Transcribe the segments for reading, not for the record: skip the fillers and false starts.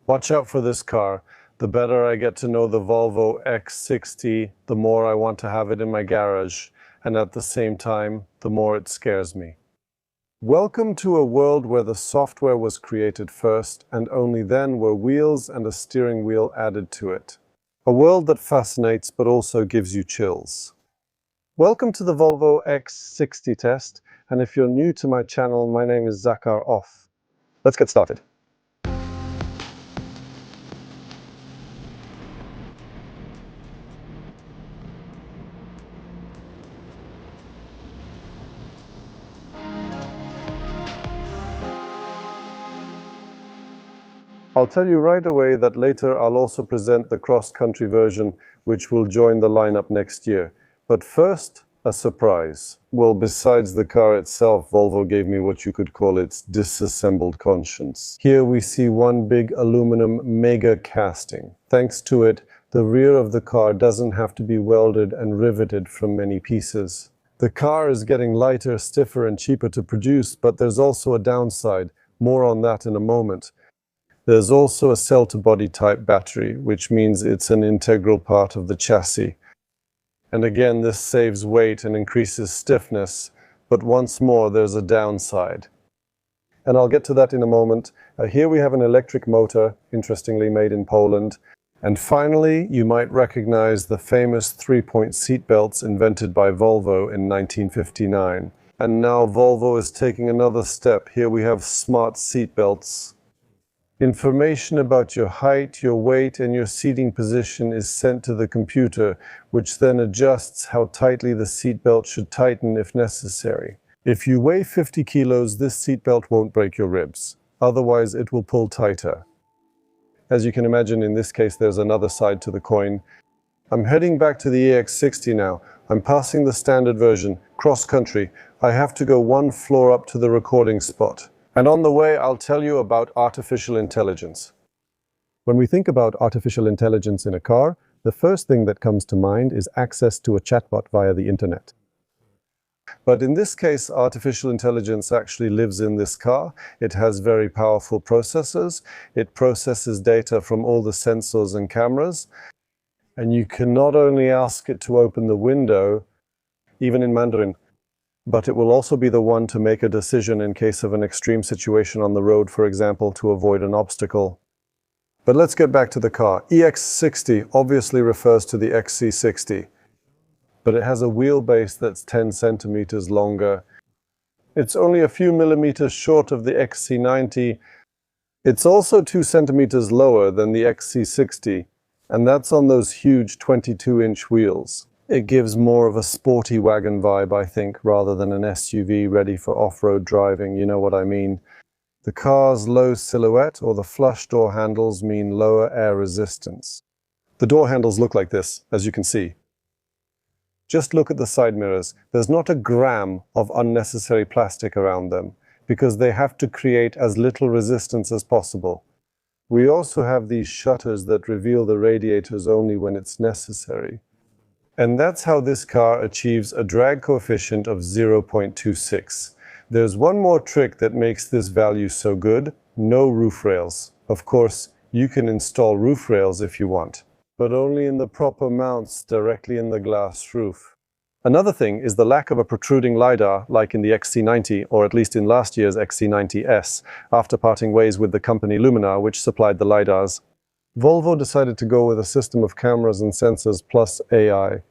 Watch out for this car. The better I get to know the Volvo EX60, the more I want to have it in my garage, and at the same time, the more it scares me. Welcome to a world where the software was created first, and only then were wheels and a steering wheel added to it. A world that fascinates but also gives you chills. Welcome to the Volvo EX60 test, and if you're new to my channel, my name is Zakar Off. Let's get started. I'll tell you right away that later I'll also present the cross-country version, which will join the lineup next year. But first, a surprise. Well, besides the car itself, Volvo gave me what you could call its disassembled conscience. Here we see one big aluminum mega casting. Thanks to it, the rear of the car doesn't have to be welded and riveted from many pieces. The car is getting lighter, stiffer, and cheaper to produce, but there's also a downside. More on that in a moment. There's also a cell-to-body type battery, which means it's an integral part of the chassis. And again, this saves weight and increases stiffness, but once more, there's a downside. And I'll get to that in a moment. Here we have an electric motor, interestingly made in Poland. And finally, you might recognize the famous three-point seat belts invented by Volvo in 1959. And now Volvo is taking another step. Here we have smart seat belts. Information about your height, your weight, and your seating position is sent to the computer, which then adjusts how tightly the seatbelt should tighten if necessary. If you weigh 50 kilos, this seatbelt won't break your ribs. Otherwise, it will pull tighter. As you can imagine, in this case, there's another side to the coin. I'm heading back to the EX60 now. I'm passing the standard version, cross-country. I have to go one floor up to the recording spot. And on the way, I'll tell you about artificial intelligence. When we think about artificial intelligence in a car, the first thing that comes to mind is access to a chatbot via the internet. But in this case, artificial intelligence actually lives in this car. It has very powerful processors. It processes data from all the sensors and cameras. And you can not only ask it to open the window, even in Mandarin, but it will also be the one to make a decision in case of an extreme situation on the road, for example, to avoid an obstacle. But let's get back to the car. EX60 obviously refers to the XC60, but it has a wheelbase that's 10 centimeters longer. It's only a few millimeters short of the XC90. It's also 2 centimeters lower than the XC60, and that's on those huge 22-inch wheels. It gives more of a sporty wagon vibe, I think, rather than an SUV ready for off-road driving, you know what I mean. The car's low silhouette or the flush door handles mean lower air resistance. The door handles look like this, as you can see. Just look at the side mirrors. There's not a gram of unnecessary plastic around them, because they have to create as little resistance as possible. We also have these shutters that reveal the radiators only when it's necessary. And that's how this car achieves a drag coefficient of 0.26. There's one more trick that makes this value so good: no roof rails. Of course, you can install roof rails if you want, but only in the proper mounts directly in the glass roof. Another thing is the lack of a protruding LiDAR like in the XC90, or at least in last year's XC90S, after parting ways with the company Luminar, which supplied the LiDARs. Volvo decided to go with a system of cameras and sensors plus AI.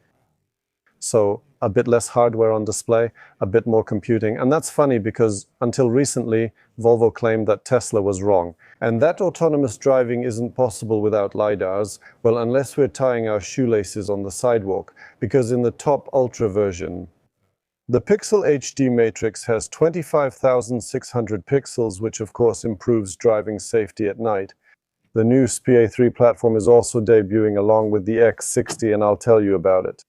So a bit less hardware on display, a bit more computing. And that's funny because until recently, Volvo claimed that Tesla was wrong. And that autonomous driving isn't possible without LiDARs, well, unless we're tying our shoelaces on the sidewalk, because in the top Ultra version, the Pixel HD Matrix has 25,600 pixels, which of course improves driving safety at night. The new SPA3 platform is also debuting along with the X60, and I'll tell you about it.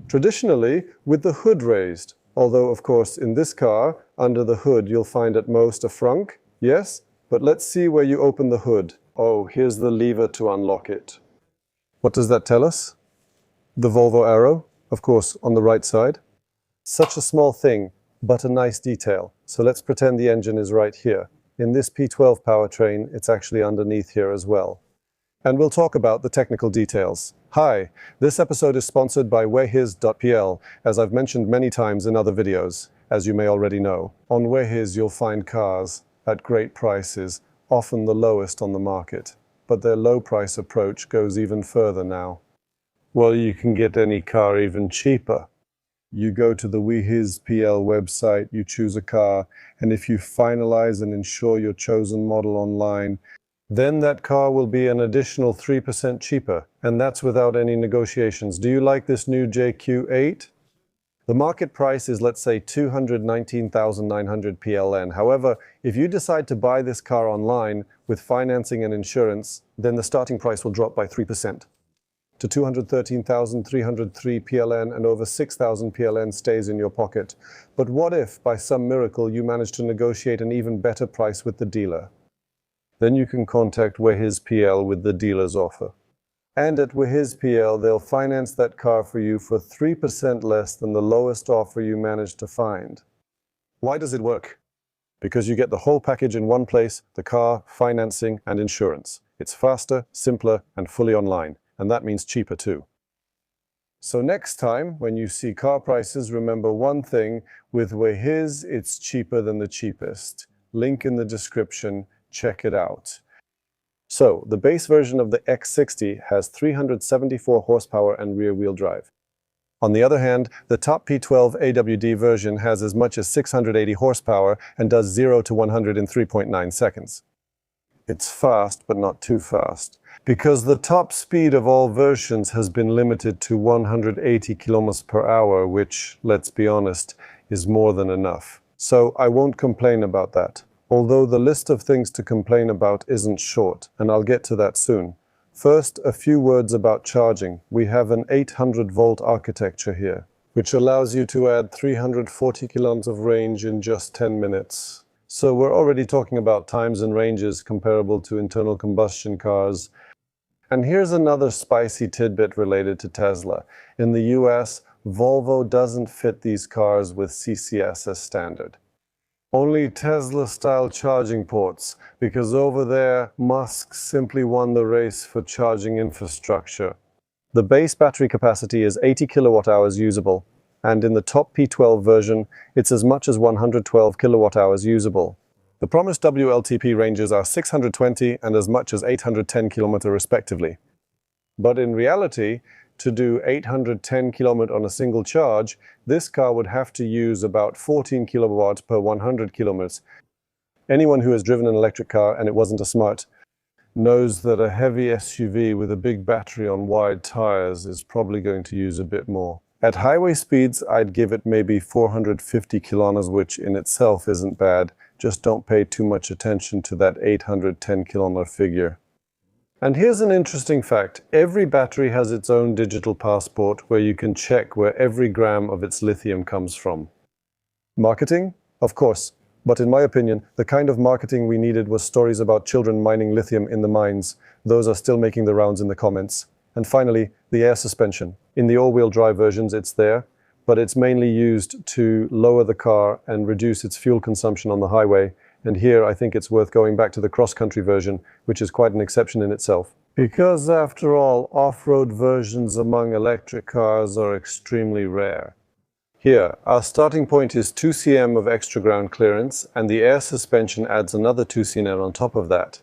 Traditionally, with the hood raised, although of course in this car, under the hood you'll find at most a frunk, yes? But let's see where you open the hood. Oh, here's the lever to unlock it. What does that tell us? The Volvo arrow, of course, on the right side. Such a small thing, but a nice detail. So let's pretend the engine is right here. in this P12 powertrain, it's actually underneath here as well. And we'll talk about the technical details. Hi, this episode is sponsored by wehis.pl, as I've mentioned many times in other videos, as you may already know. On Wehis, you'll find cars at great prices, often the lowest on the market. But their low price approach goes even further now. Well, you can get any car even cheaper. You go to the WeHizPL website, you choose a car, and if you finalize and insure your chosen model online, then that car will be an additional 3% cheaper, and that's without any negotiations. Do you like this new JQ8? The market price is, let's say, 219,900 PLN. However, if you decide to buy this car online with financing and insurance, then the starting price will drop by 3% to 213,303 PLN, and over 6,000 PLN stays in your pocket. But what if, by some miracle, you manage to negotiate an even better price with the dealer? Then you can contact WeHizPL with the dealer's offer. And at WeHizPL, they'll finance that car for you for 3% less than the lowest offer you managed to find. Why does it work? Because you get the whole package in one place: the car, financing, and insurance. It's faster, simpler, and fully online. And that means cheaper too. So next time, when you see car prices, remember one thing: with WeHiz, it's cheaper than the cheapest. Link in the description, check it out. So, the base version of the EX60 has 374 horsepower and rear-wheel drive. On the other hand, the top P12 AWD version has as much as 680 horsepower and does 0 to 100 in 3.9 seconds. It's fast, but not too fast, because the top speed of all versions has been limited to 180 kilometers per hour, which, let's be honest, is more than enough. So I won't complain about that. Although the list of things to complain about isn't short, and I'll get to that soon. First, a few words about charging. We have an 800-volt architecture here, which allows you to add 340 kilometers of range in just 10 minutes. So we're already talking about times and ranges comparable to internal combustion cars. And here's another spicy tidbit related to Tesla. In the US, Volvo doesn't fit these cars with CCS as standard. Only Tesla-style charging ports, because over there, Musk simply won the race for charging infrastructure. The base battery capacity is 80 kilowatt hours usable, and in the top P12 version, it's as much as 112 kilowatt hours usable. The promised WLTP ranges are 620 and as much as 810 km respectively. But in reality, to do 810 km on a single charge, this car would have to use about 14 kilowatts per 100 kilometers. Anyone who has driven an electric car and it wasn't a Smart knows that a heavy SUV with a big battery on wide tires is probably going to use a bit more. At highway speeds, I'd give it maybe 450 kilometers, which in itself isn't bad. Just don't pay too much attention to that 810 kilometer figure. And here's an interesting fact. Every battery has its own digital passport where you can check where every gram of its lithium comes from. Marketing? Of course. But in my opinion, the kind of marketing we needed was stories about children mining lithium in the mines. Those are still making the rounds in the comments. And finally, the air suspension. In the all-wheel drive versions, it's there, but it's mainly used to lower the car and reduce its fuel consumption on the highway. And here, I think it's worth going back to the cross-country version, which is quite an exception in itself. Because after all, off-road versions among electric cars are extremely rare. Here, our starting point is 2 cm of extra ground clearance, and the air suspension adds another 2 cm on top of that.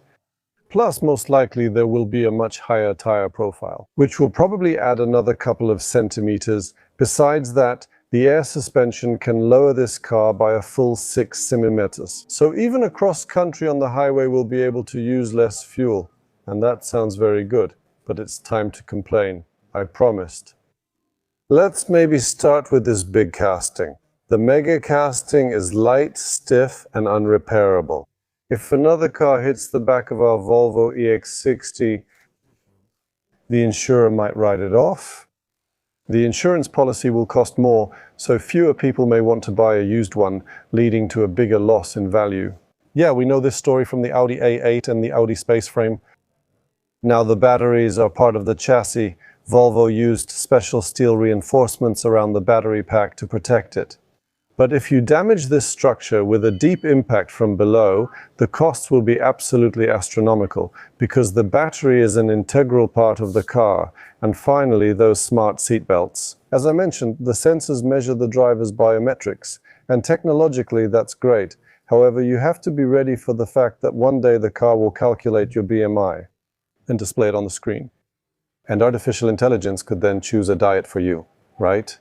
Plus, most likely, there will be a much higher tire profile, which will probably add another couple of centimeters. Besides that, the air suspension can lower this car by a full 6 centimeters. So even across country on the highway will be able to use less fuel. And that sounds very good, but it's time to complain. I promised. Let's maybe start with this big casting. The mega casting is light, stiff, and unrepairable. If another car hits the back of our Volvo EX60, the insurer might write it off. The insurance policy will cost more, so fewer people may want to buy a used one, leading to a bigger loss in value. Yeah, we know this story from the Audi A8 and the Audi Space Frame. Now the batteries are part of the chassis. Volvo used special steel reinforcements around the battery pack to protect it. But if you damage this structure with a deep impact from below, the costs will be absolutely astronomical, because the battery is an integral part of the car. And finally, those smart seatbelts. As I mentioned, the sensors measure the driver's biometrics, and technologically that's great. However, you have to be ready for the fact that one day the car will calculate your BMI and display it on the screen. And artificial intelligence could then choose a diet for you, right?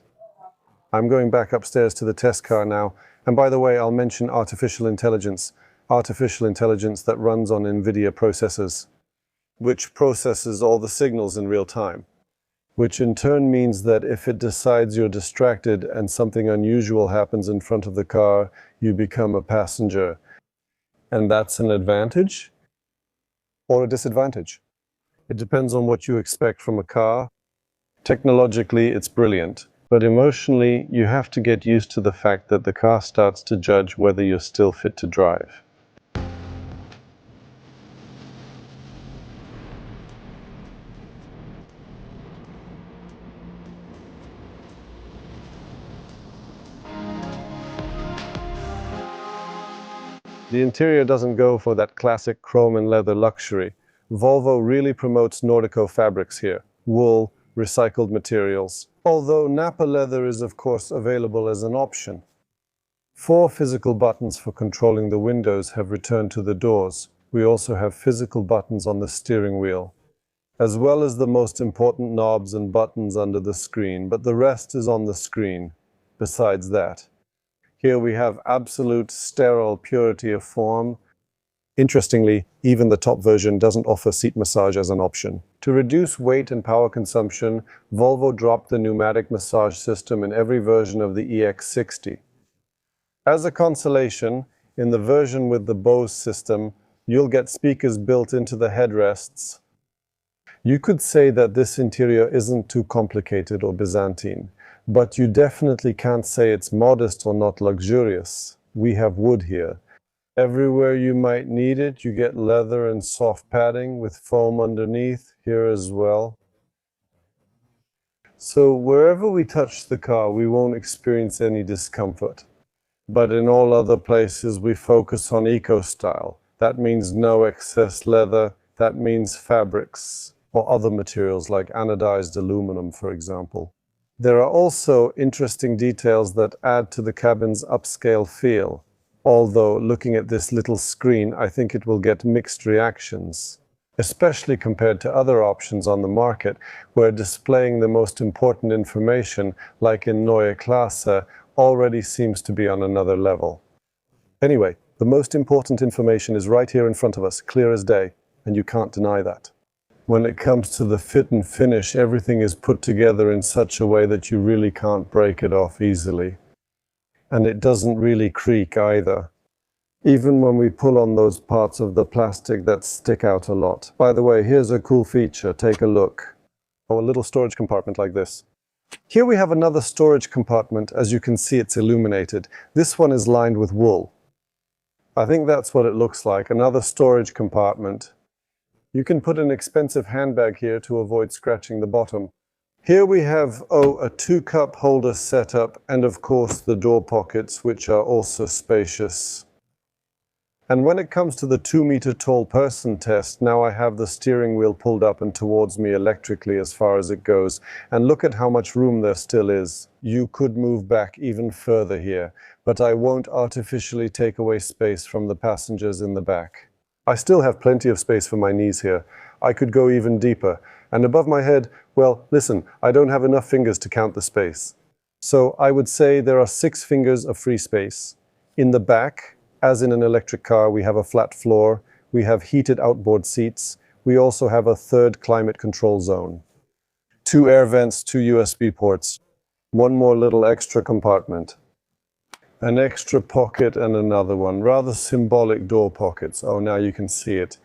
I'm going back upstairs to the test car now. And by the way, I'll mention artificial intelligence that runs on NVIDIA processors, which processes all the signals in real time, which in turn means that if it decides you're distracted and something unusual happens in front of the car, you become a passenger. And that's an advantage or a disadvantage. It depends on what you expect from a car. Technologically, it's brilliant. But emotionally, you have to get used to the fact that the car starts to judge whether you're still fit to drive. The interior doesn't go for that classic chrome and leather luxury. Volvo really promotes Nordico fabrics here. Wool, recycled materials. Although Napa leather is of course available as an option. 4 physical buttons for controlling the windows have returned to the doors. We also have physical buttons on the steering wheel, as well as the most important knobs and buttons under the screen, but the rest is on the screen. Besides that, here we have absolute sterile purity of form. Interestingly, even the top version doesn't offer seat massage as an option. To reduce weight and power consumption, Volvo dropped the pneumatic massage system in every version of the EX60. As a consolation, in the version with the Bose system, you'll get speakers built into the headrests. You could say that this interior isn't too complicated or Byzantine, but you definitely can't say it's modest or not luxurious. We have wood here. Everywhere you might need it, you get leather and soft padding with foam underneath here as well. So wherever we touch the car, we won't experience any discomfort. But in all other places, we focus on eco-style. That means no excess leather. That means fabrics or other materials like anodized aluminum, for example. There are also interesting details that add to the cabin's upscale feel. Although, looking at this little screen, I think it will get mixed reactions, especially compared to other options on the market, where displaying the most important information, like in Neue Klasse, already seems to be on another level. Anyway, the most important information is right here in front of us, clear as day, and you can't deny that. When it comes to the fit and finish, everything is put together in such a way that you really can't break it off easily. And it doesn't really creak either, even when we pull on those parts of the plastic that stick out a lot. By the way, here's a cool feature, take a look. Oh, a little storage compartment like this. Here we have another storage compartment. As you can see, it's illuminated. This one is lined with wool. I think that's what it looks like, another storage compartment. You can put an expensive handbag here to avoid scratching the bottom. Here we have, a 2-cup holder setup, and of course the door pockets, which are also spacious. And when it comes to the 2-meter tall person test, now I have the steering wheel pulled up and towards me electrically as far as it goes. And look at how much room there still is. You could move back even further here, but I won't artificially take away space from the passengers in the back. I still have plenty of space for my knees here. I could go even deeper. And above my head, well, listen, I don't have enough fingers to count the space. So I would say there are 6 fingers of free space. In the back, as in an electric car, we have a flat floor. We have heated outboard seats. We also have a 3rd climate control zone. 2 air vents, 2 USB ports. 1 more little extra compartment. An extra pocket and another one. Rather symbolic door pockets. Oh, now you can see it.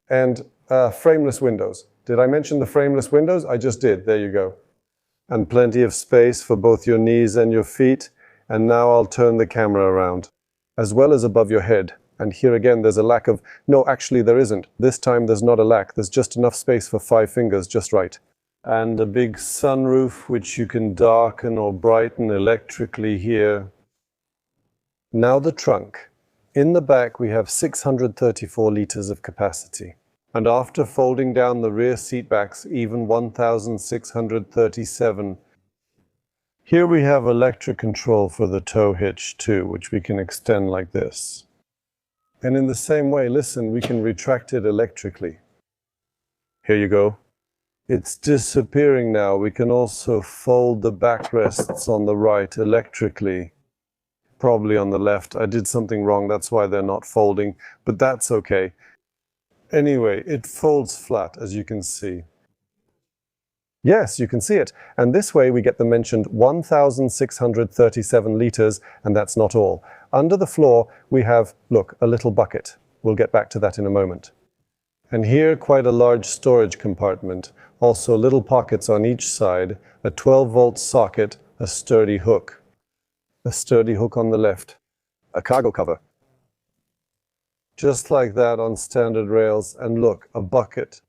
And frameless windows. Did I mention the frameless windows? I just did. There you go. And plenty of space for both your knees and your feet. And now I'll turn the camera around, as well as above your head. And here again, there's a lack of... No, actually there isn't. This time there's not a lack. There's just enough space for 5 fingers, just right. And a big sunroof, which you can darken or brighten electrically here. Now the trunk. In the back we have 634 liters of capacity. And after folding down the rear seat backs, even 1,637. Here we have electric control for the tow hitch too, which we can extend like this. And in the same way, listen, we can retract it electrically. Here you go. It's disappearing now. We can also fold the backrests on the right electrically. Probably on the left. I did something wrong, that's why they're not folding, but that's okay. Anyway, it folds flat, as you can see. Yes, you can see it. And this way we get the mentioned 1,637 liters, and that's not all. Under the floor we have, look, a little bucket. We'll get back to that in a moment. And here, quite a large storage compartment. Also little pockets on each side, a 12-volt socket, a sturdy hook. A sturdy hook on the left. A cargo cover. Just like that on standard rails. And look, a bucket.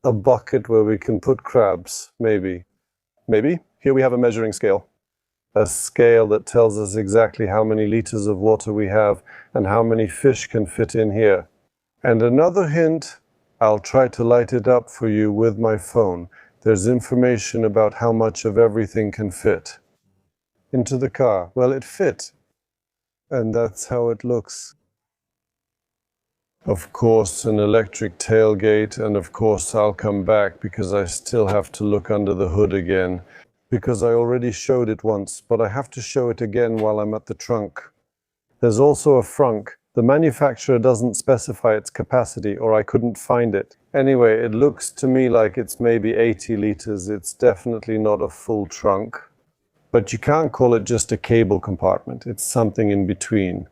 A bucket where we can put crabs, maybe. Maybe. Here we have a measuring scale. A scale that tells us exactly how many liters of water we have and how many fish can fit in here. And another hint, I'll try to light it up for you with my phone. There's information about how much of everything can fit into the car. Well, it fit. And that's how it looks. Of course, an electric tailgate, and of course I'll come back because I still have to look under the hood again. Because I already showed it once, but I have to show it again while I'm at the trunk. There's also a frunk. The manufacturer doesn't specify its capacity, or I couldn't find it. Anyway, it looks to me like it's maybe 80 liters. It's definitely not a full trunk. But you can't call it just a cable compartment. It's something in between.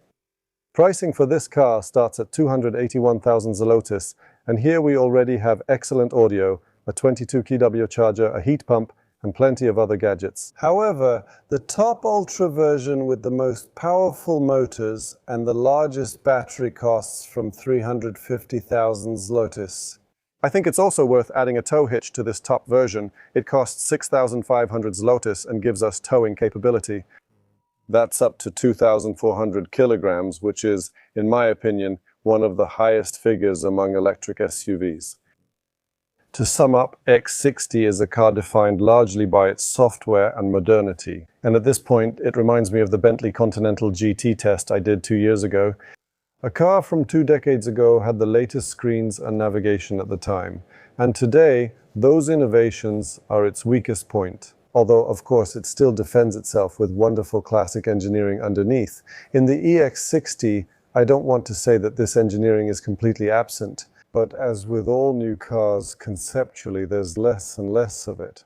Pricing for this car starts at 281,000 zlotys, and here we already have excellent audio, a 22 kW charger, a heat pump, and plenty of other gadgets. However, the top Ultra version with the most powerful motors and the largest battery costs from 350,000 zlotys. I think it's also worth adding a tow hitch to this top version. It costs 6,500 zlotys and gives us towing capability. That's up to 2,400 kilograms, which is, in my opinion, one of the highest figures among electric SUVs. To sum up, EX60 is a car defined largely by its software and modernity. And at this point, it reminds me of the Bentley Continental GT test I did 2 years ago. A car from 2 decades ago had the latest screens and navigation at the time. And today, those innovations are its weakest point. Although, of course, it still defends itself with wonderful classic engineering underneath. In the EX60, I don't want to say that this engineering is completely absent, but as with all new cars, conceptually, there's less and less of it.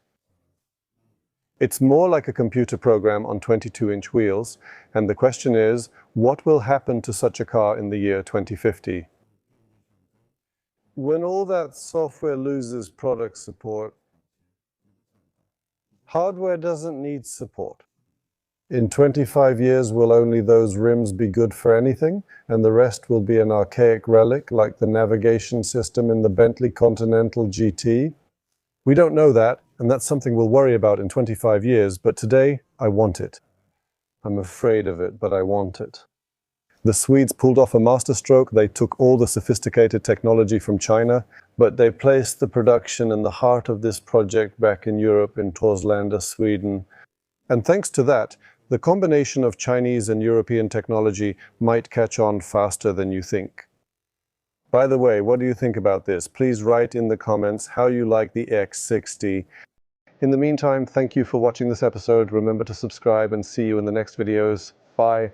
It's more like a computer program on 22-inch wheels, and the question is, what will happen to such a car in the year 2050? When all that software loses product support, hardware doesn't need support. In 25 years, will only those rims be good for anything, and the rest will be an archaic relic like the navigation system in the Bentley Continental GT? We don't know that, and that's something we'll worry about in 25 years, but today, I want it. I'm afraid of it, but I want it. The Swedes pulled off a masterstroke. They took all the sophisticated technology from China, but they placed the production in the heart of this project back in Europe in Torslanda, Sweden. And thanks to that, the combination of Chinese and European technology might catch on faster than you think. By the way, what do you think about this? Please write in the comments how you like the EX60. In the meantime, thank you for watching this episode. Remember to subscribe and see you in the next videos. Bye.